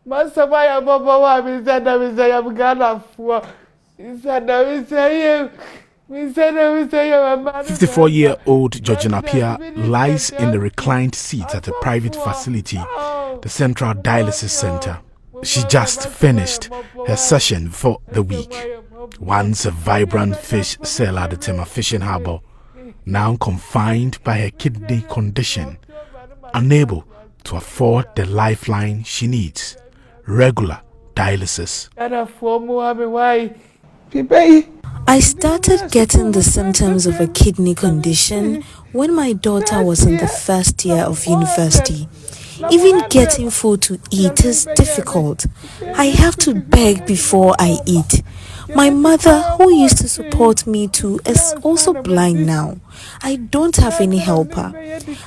Masabaya Baba wa misana misaya mgana fuwa. Misana misaya. 54-year-old Georgina Pia lies in the reclined seat at a private facility, the Central Dialysis Center. She just finished her session for the week. Once a vibrant fish seller at the Tema Fishing Harbour, now confined by her kidney condition, unable to afford the lifeline she needs, regular dialysis. I started getting the symptoms of a kidney condition when my daughter was in the first year of university. Even getting food to eat is difficult. I have to beg before I eat. My mother, who used to support me too, is also blind now. I don't have any helper.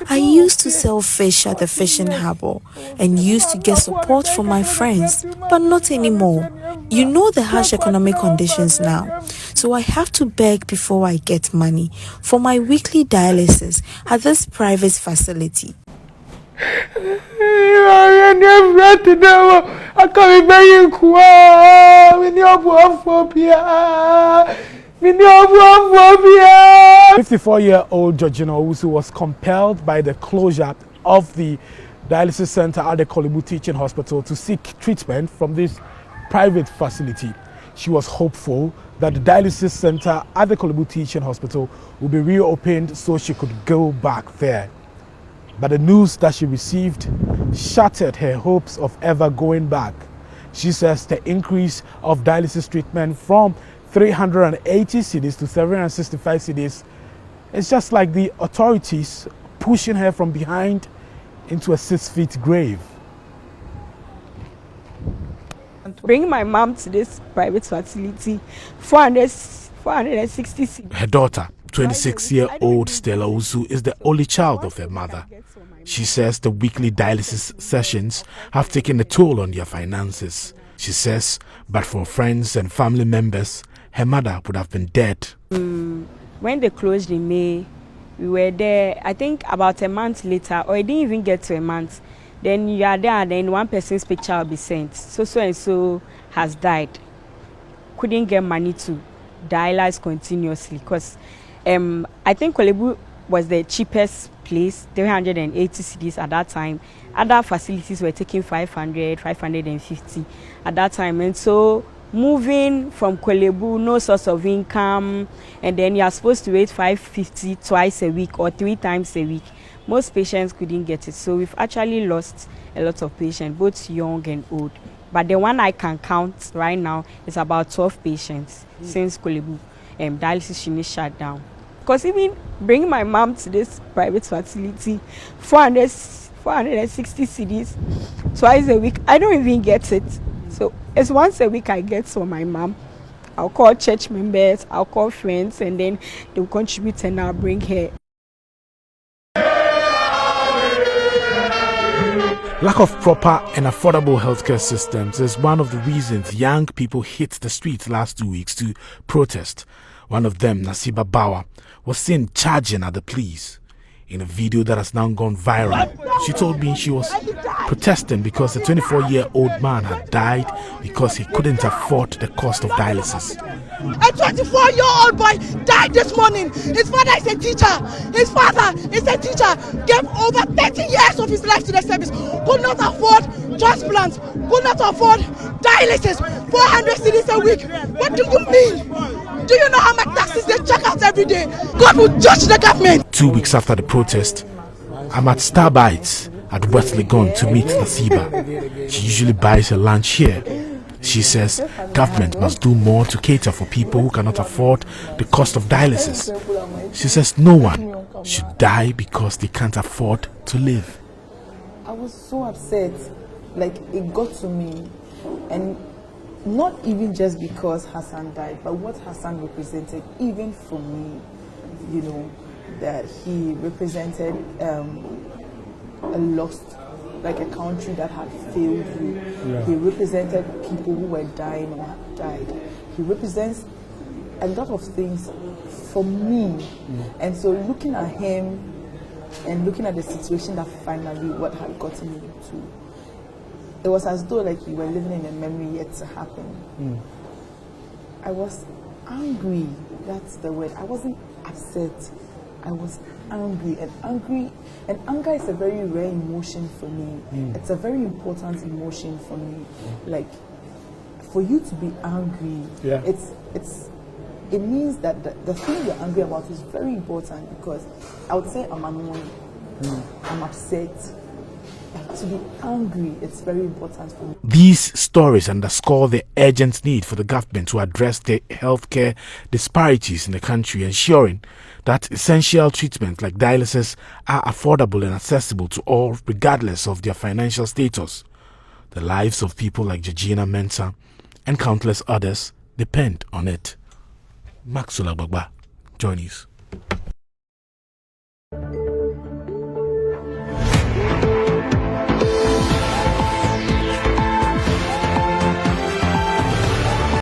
I used to sell fish at the fishing harbour and used to get support from my friends, but not anymore. You know the harsh economic conditions now, so I have to beg before I get money for my weekly dialysis at this private facility. I can't be 54-year-old Georgina Owusu was compelled by the closure of the dialysis center at the Kolebu Teaching Hospital to seek treatment from this private facility. She was hopeful that the dialysis center at the Kolebu Teaching Hospital would be reopened so she could go back there. But the news that she received shattered her hopes of ever going back. She says the increase of dialysis treatment from 380 cedis to 765 cedis is just like the authorities pushing her from behind into a 6-foot grave. Bringing my mom to this private facility, 460 cedis. Her daughter, 26-year-old Stella Owusu, is the only child of her mother. She says the weekly dialysis sessions have taken a toll on their finances. She says, but for friends and family members, her mother would have been dead. When they closed in May, we were there, I think about a month later, or it didn't even get to a month. Then you are there, and then one person's picture will be sent. So and so has died. Couldn't get money to dialyze continuously because I think Kolebu was the cheapest place, 380 cedis at that time. Other facilities were taking 500, 550 at that time. And so moving from Kolebu, no source of income, and then you are supposed to wait 550 twice a week or 3 times a week. Most patients couldn't get it. So we've actually lost a lot of patients, both young and old. But the one I can count right now is about 12 patients since Kolebu dialysis unit shut down. Because even bringing my mom to this private facility, 460 cedis twice a week, I don't even get it. So it's once a week I get for my mom. I'll call church members, I'll call friends, and then they'll contribute and I'll bring her. Lack of proper and affordable healthcare systems is one of the reasons young people hit the streets last 2 weeks to protest. One of them, Nasiba Bawa, was seen charging at the police. In a video that has now gone viral, she told me she was protesting because a 24-year-old man had died because he couldn't afford the cost of dialysis. A 24-year-old boy died this morning. His father is a teacher. His father is a teacher. Gave over 30 years of his life to the service. Could not afford transplants. Could not afford dialysis. 400 cedis a week. What do you mean? Do you know how much taxes they check out every day? God will judge the government. 2 weeks after the protest, I'm at Starbites at West Legon to meet Nasiba. She usually buys her lunch here. She says government must do more to cater for people who cannot afford the cost of dialysis. She says no one should die because they can't afford to live. I was so upset, like it got to me, and not even just because Hassan died, but what Hassan represented, even for me, you know, that he represented a lost, like a country that had failed you. Yeah. He represented people who were dying or had died. He represents a lot of things for me. And so looking at him and looking at the situation that finally what had gotten me to, it was as though like you were living in a memory yet to happen. I was angry. That's the word. I wasn't upset. I was angry, and anger is a very rare emotion for me. It's a very important emotion for me. Like, for you to be angry, it means that the thing you're angry about is very important, because I would say I'm annoyed, I'm upset. To be angry, it's very important for me. These stories underscore the urgent need for the government to address the healthcare disparities in the country, ensuring that essential treatments like dialysis are affordable and accessible to all, regardless of their financial status. The lives of people like Georgina Mensah and countless others depend on it. Maxula Bagba, Joy News.